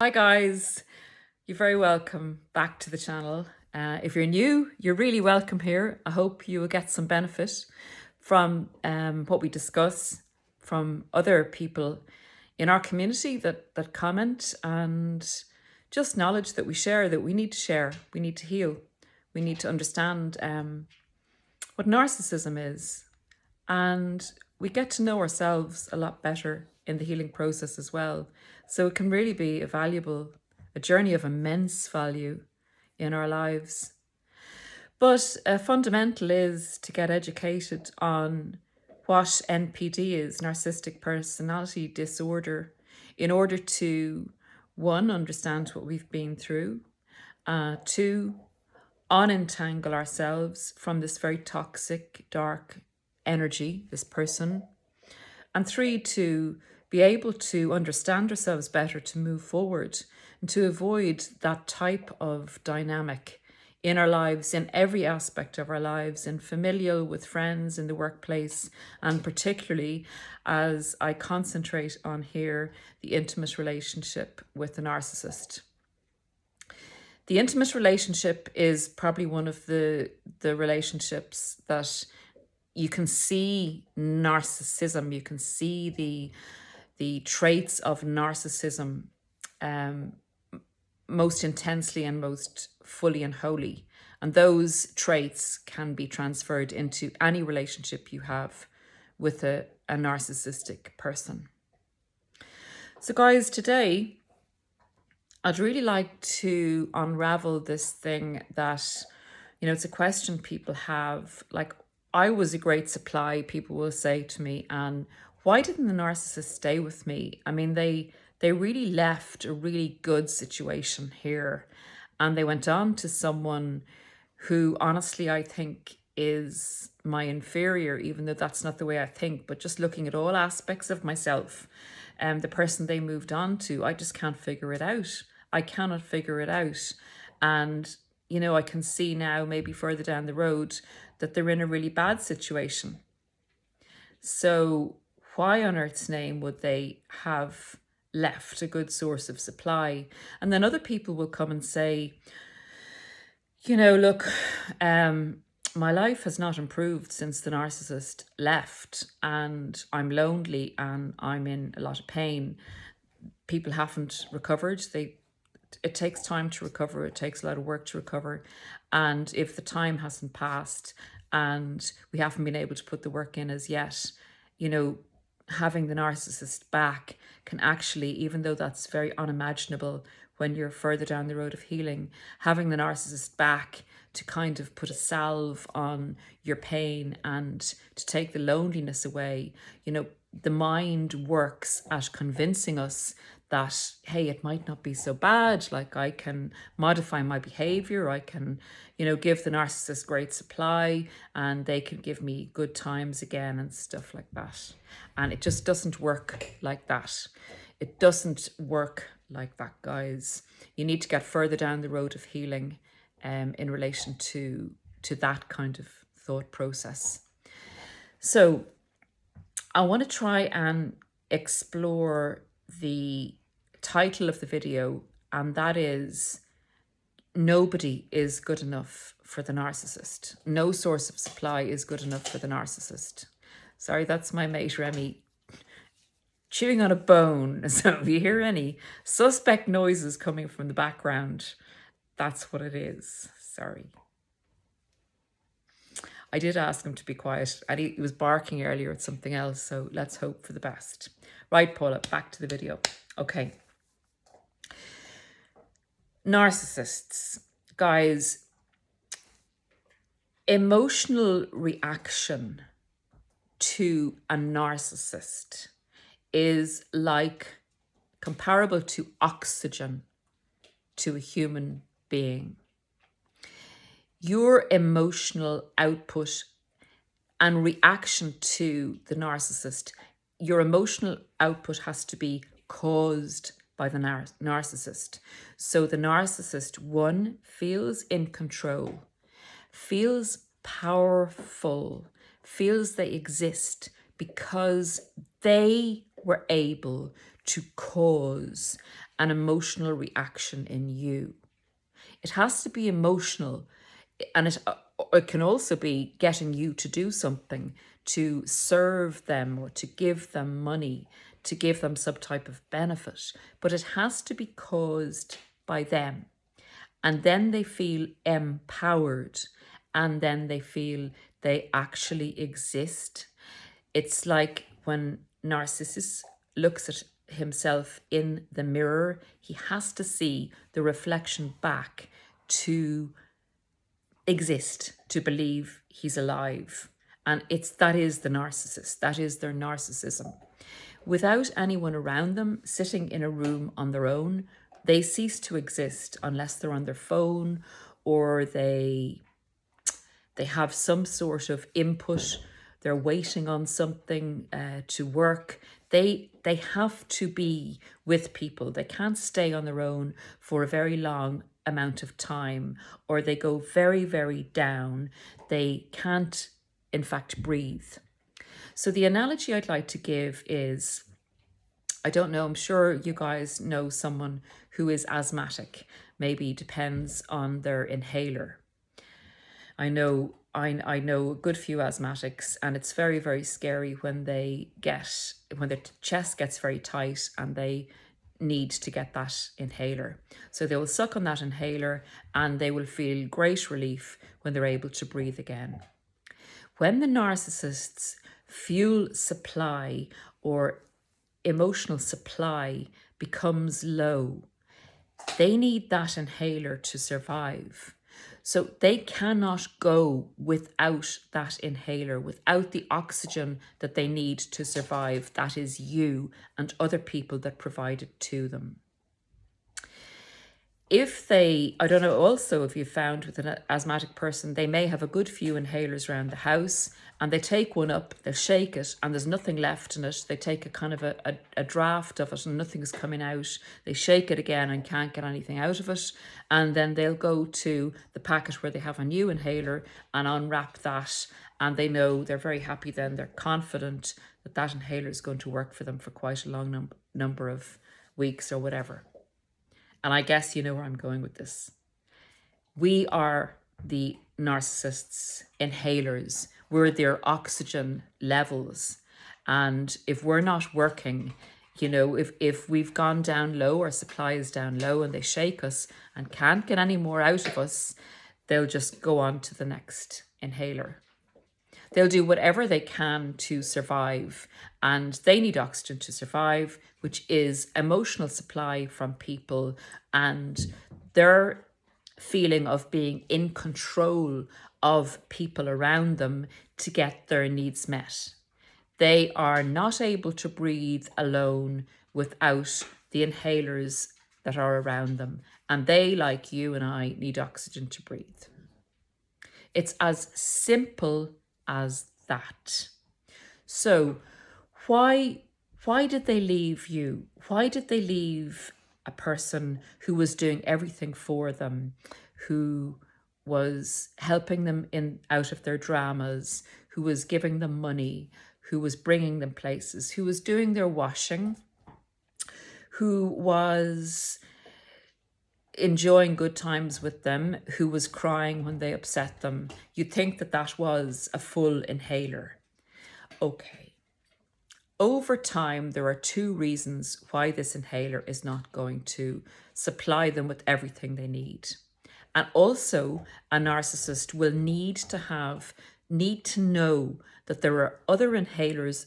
Hi guys, you're very welcome back to the channel. If you're new, you're really welcome here. I hope you will get some benefit from what we discuss, from other people in our community that comment, and just knowledge that we share, that we need to share. We need to heal. We need to understand what narcissism is, and we get to know ourselves a lot better in the healing process as well. So it can really be a journey of immense value in our lives. But fundamental is to get educated on what NPD is, narcissistic personality disorder, in order to, one, understand what we've been through, two, unentangle ourselves from this very toxic, dark energy, this person, and three, to be able to understand ourselves better, to move forward and to avoid that type of dynamic in our lives, in every aspect of our lives, in familial, with friends, in the workplace, and particularly as I concentrate on here, the intimate relationship with the narcissist. The intimate relationship is probably one of the relationships that you can see narcissism, you can see the traits of narcissism most intensely and most fully and wholly. And those traits can be transferred into any relationship you have with a narcissistic person. So guys, today, I'd really like to unravel this thing that, it's a question people have. Like, I was a great supply, people will say to me, and why didn't the narcissist stay with me? I mean, they really left a really good situation here, and they went on to someone who honestly I think is my inferior, even though that's not the way I think. But just looking at all aspects of myself, the person they moved on to, I just can't figure it out. I cannot figure it out. And, I can see now, maybe further down the road, that they're in a really bad situation. So why on earth's name would they have left a good source of supply? And then other people will come and say, look, my life has not improved since the narcissist left, and I'm lonely and I'm in a lot of pain. People haven't recovered. It takes time to recover. It takes a lot of work to recover. And if the time hasn't passed and we haven't been able to put the work in as yet, having the narcissist back can actually, even though that's very unimaginable when you're further down the road of healing, having the narcissist back to kind of put a salve on your pain and to take the loneliness away, the mind works at convincing us that, hey, it might not be so bad. Like, I can modify my behavior. I can, give the narcissist great supply and they can give me good times again and stuff like that. And it just doesn't work like that. It doesn't work like that, guys. You need to get further down the road of healing in relation to that kind of thought process. So I want to try and explore the title of the video, and that is, nobody is good enough for the narcissist. No source of supply is good enough for the narcissist. Sorry, that's my mate Remy chewing on a bone. So if you hear any suspect noises coming from the background, that's what it is. Sorry. I did ask him to be quiet, and he was barking earlier at something else, so let's hope for the best. Right, Paula, back to the video. Okay. Narcissists, guys, emotional reaction to a narcissist is like comparable to oxygen to a human being. Your emotional output and reaction to the narcissist, your emotional output has to be caused by the narcissist. So the narcissist, one, feels in control, feels powerful, feels they exist because they were able to cause an emotional reaction in you. It has to be emotional, and it can also be getting you to do something, to serve them or to give them money, to give them some type of benefit, but it has to be caused by them. And then they feel empowered, and then they feel they actually exist. It's like when Narcissus looks at himself in the mirror, he has to see the reflection back to exist, to believe he's alive. And that is the narcissist. That is their narcissism. Without anyone around them, sitting in a room on their own, they cease to exist unless they're on their phone or they have some sort of input. They're waiting on something to work. They have to be with people. They can't stay on their own for a very long amount of time, or they go very, very down. They can't, in fact, breathe. So the analogy I'd like to give is, I don't know, I'm sure you guys know someone who is asthmatic. Maybe depends on their inhaler. I know a good few asthmatics, and it's very, very scary when their chest gets very tight and they need to get that inhaler. So they will suck on that inhaler and they will feel great relief when they're able to breathe again. When the narcissist's fuel supply or emotional supply becomes low, they need that inhaler to survive. So they cannot go without that inhaler, without the oxygen that they need to survive. That is you and other people that provide it to them. I don't know, also if you've found with an asthmatic person, they may have a good few inhalers around the house and they take one up, they'll shake it and there's nothing left in it. They take a kind of a draft of it and nothing's coming out. They shake it again and can't get anything out of it. And then they'll go to the packet where they have a new inhaler and unwrap that. And they know, they're very happy then, they're confident that that inhaler is going to work for them for quite a long number of weeks or whatever. And I guess you know where I'm going with this. We are the narcissists' inhalers. We're their oxygen levels. And if we're not working, if we've gone down low, our supply is down low and they shake us and can't get any more out of us, they'll just go on to the next inhaler. They'll do whatever they can to survive, and they need oxygen to survive, which is emotional supply from people and their feeling of being in control of people around them to get their needs met. They are not able to breathe alone without the inhalers that are around them, and they, like you and I, need oxygen to breathe. It's as simple as that. So why did they leave you? Why did they leave a person who was doing everything for them, who was helping them out of their dramas, who was giving them money, who was bringing them places, who was doing their washing, who was enjoying good times with them, who was crying when they upset them? You'd think that was a full inhaler. Okay. Over time, there are two reasons why this inhaler is not going to supply them with everything they need. And also, a narcissist will need to know that there are other inhalers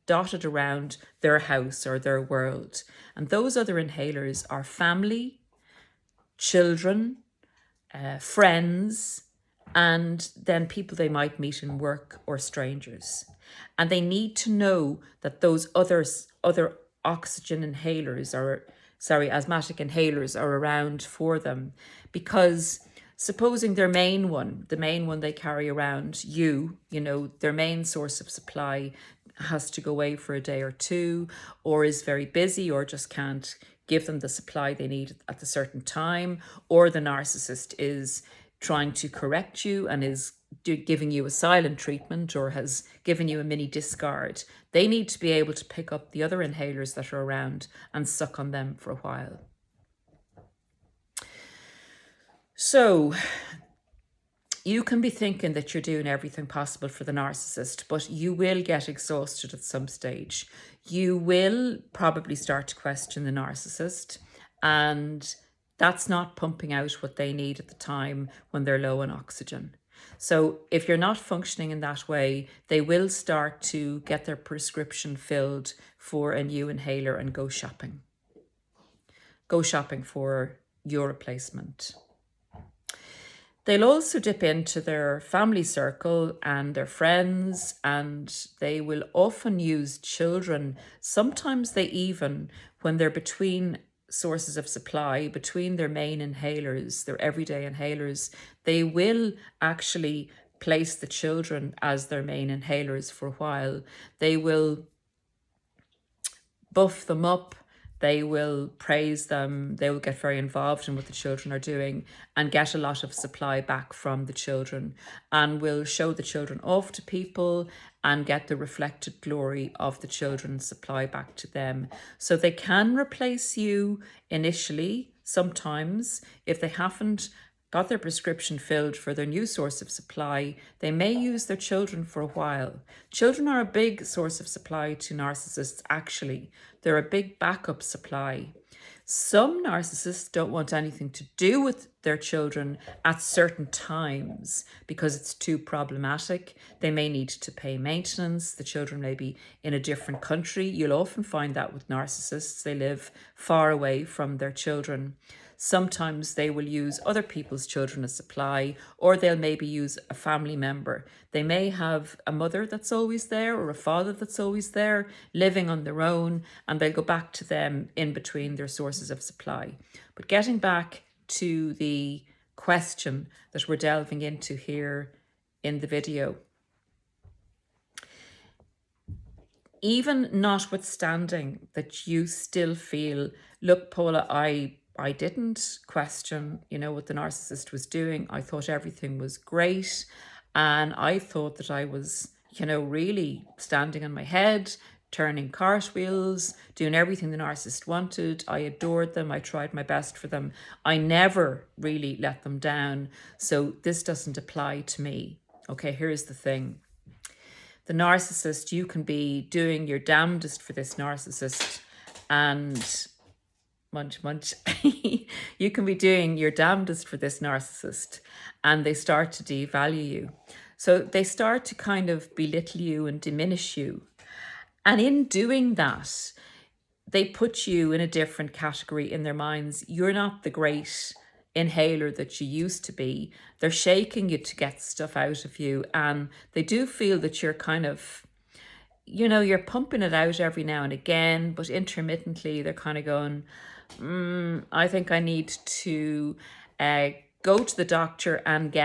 dotted around their house or their world. And those other inhalers are family, children, friends, and then people they might meet in work or strangers. And they need to know that those other oxygen inhalers asthmatic inhalers are around for them, because supposing the main one they carry around, their main source of supply has to go away for a day or two, or is very busy, or just can't give them the supply they need at a certain time, or the narcissist is trying to correct you and is giving you a silent treatment or has given you a mini discard. They need to be able to pick up the other inhalers that are around and suck on them for a while. So you can be thinking that you're doing everything possible for the narcissist, but you will get exhausted at some stage. You will probably start to question the narcissist, and that's not pumping out what they need at the time when they're low on oxygen. So if you're not functioning in that way, they will start to get their prescription filled for a new inhaler and go shopping. Go shopping for your replacement. They'll also dip into their family circle and their friends, and they will often use children. Sometimes they even, when they're between sources of supply, between their main inhalers, their everyday inhalers, they will actually place the children as their main inhalers for a while. They will buff them up. They will praise them. They will get very involved in what the children are doing and get a lot of supply back from the children, and will show the children off to people and get the reflected glory of the children's supply back to them. So they can replace you initially, sometimes, if they haven't got their prescription filled for their new source of supply. They may use their children for a while. Children are a big source of supply to narcissists, actually. They're a big backup supply. Some narcissists don't want anything to do with their children at certain times because it's too problematic. They may need to pay maintenance. The children may be in a different country. You'll often find that with narcissists. They live far away from their children. Sometimes they will use other people's children as supply, or they'll maybe use a family member. They may have a mother that's always there or a father that's always there, living on their own, and they'll go back to them in between their sources of supply. But getting back to the question that we're delving into here in the video, even notwithstanding that you still feel, look, Paula, I didn't question, what the narcissist was doing. I thought everything was great. And I thought that I was, really standing on my head, turning cartwheels, doing everything the narcissist wanted. I adored them. I tried my best for them. I never really let them down. So this doesn't apply to me. Okay, here's the thing. The narcissist, you can be doing your damnedest for this narcissist, and munch. You can be doing your damnedest for this narcissist, and they start to devalue you. So they start to kind of belittle you and diminish you. And in doing that, they put you in a different category in their minds. You're not the great inhaler that you used to be. They're shaking you to get stuff out of you, and they do feel that you're kind of, you're pumping it out every now and again, but intermittently they're kind of going, I think I need to go to the doctor and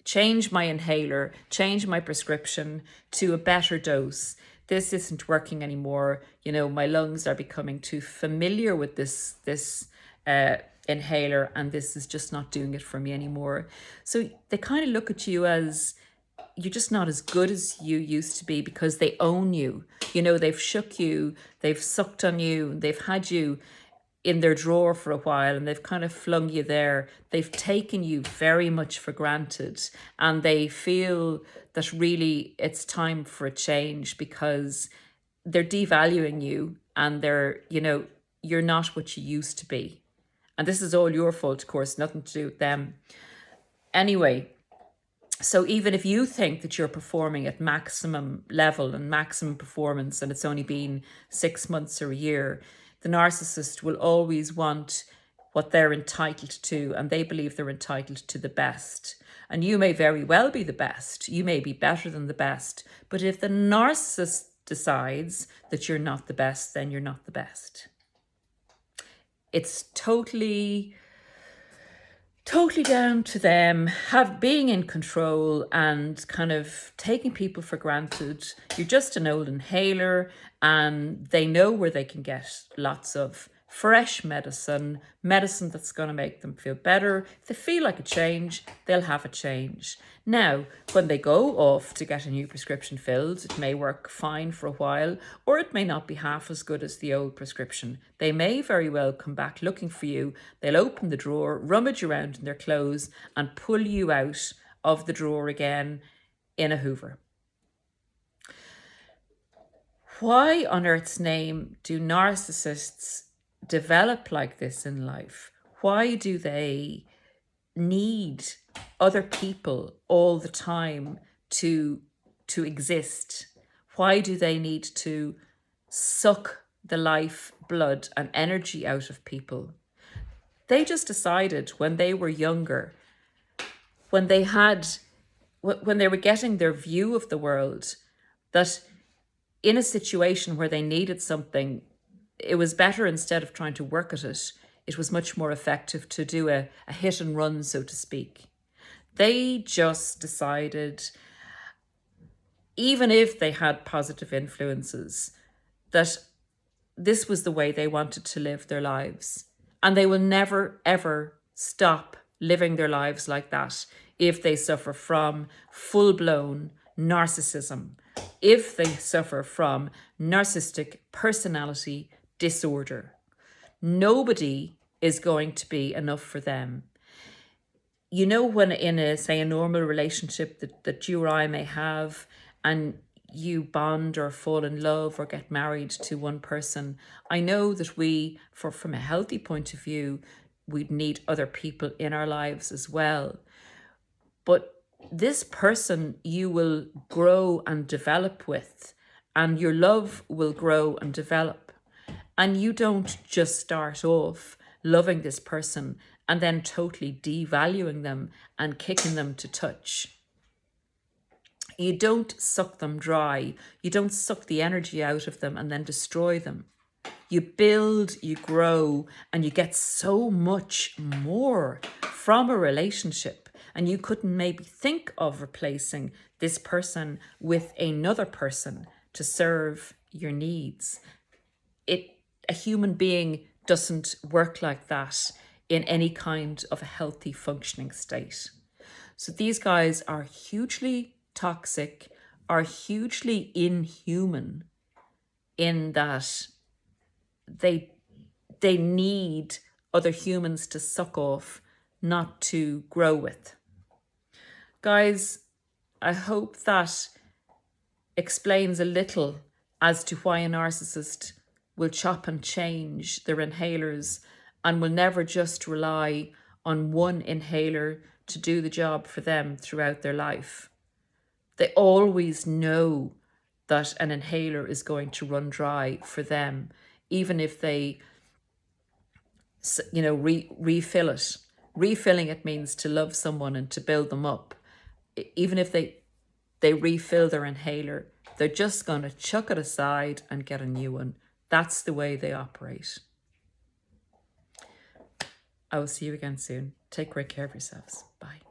change my inhaler, change my prescription to a better dose. This isn't working anymore. My lungs are becoming too familiar with this inhaler, and this is just not doing it for me anymore. So they kind of look at you as you're just not as good as you used to be, because they own you. They've shook you, they've sucked on you, they've had you in their drawer for a while, and they've kind of flung you there. They've taken you very much for granted, and they feel that really it's time for a change because they're devaluing you, and you're not what you used to be. And this is all your fault, of course, nothing to do with them. Anyway, so even if you think that you're performing at maximum level and maximum performance, and it's only been 6 months or a year, the narcissist will always want what they're entitled to, and they believe they're entitled to the best. And you may very well be the best. You may be better than the best. But if the narcissist decides that you're not the best, then you're not the best. It's totally down to them being in control and kind of taking people for granted. You're just an old inhaler, and they know where they can get lots of fresh medicine, medicine that's going to make them feel better. If they feel like a change, they'll have a change. Now, when they go off to get a new prescription filled, it may work fine for a while, or it may not be half as good as the old prescription. They may very well come back looking for you. They'll open the drawer, rummage around in their clothes, and pull you out of the drawer again in a Hoover. Why on earth's name do narcissists develop like this in life? Why do they need other people all the time to exist? Why do they need to suck the life, blood, and energy out of people? They just decided when they were younger, when they were getting their view of the world, that in a situation where they needed something, it was better, instead of trying to work at it, it was much more effective to do a hit and run, so to speak. They just decided, even if they had positive influences, that this was the way they wanted to live their lives. And they will never, ever stop living their lives like that if they suffer from full-blown narcissism, if they suffer from narcissistic personality disorder. Nobody is going to be enough for them. You know, when in a normal relationship that you or I may have, and you bond or fall in love or get married to one person, I know that we, from a healthy point of view, we'd need other people in our lives as well. But this person you will grow and develop with, and your love will grow and develop. And you don't just start off loving this person and then totally devaluing them and kicking them to touch. You don't suck them dry. You don't suck the energy out of them and then destroy them. You build, you grow, and you get so much more from a relationship. And you couldn't maybe think of replacing this person with another person to serve your needs. A human being doesn't work like that in any kind of a healthy, functioning state. So these guys are hugely toxic, are hugely inhuman, in that they need other humans to suck off, not to grow with. Guys, I hope that explains a little as to why a narcissist will chop and change their inhalers and will never just rely on one inhaler to do the job for them throughout their life. They always know that an inhaler is going to run dry for them, even if they, refill it. Refilling it means to love someone and to build them up. Even if they refill their inhaler, they're just going to chuck it aside and get a new one. That's the way they operate. I will see you again soon. Take great care of yourselves. Bye.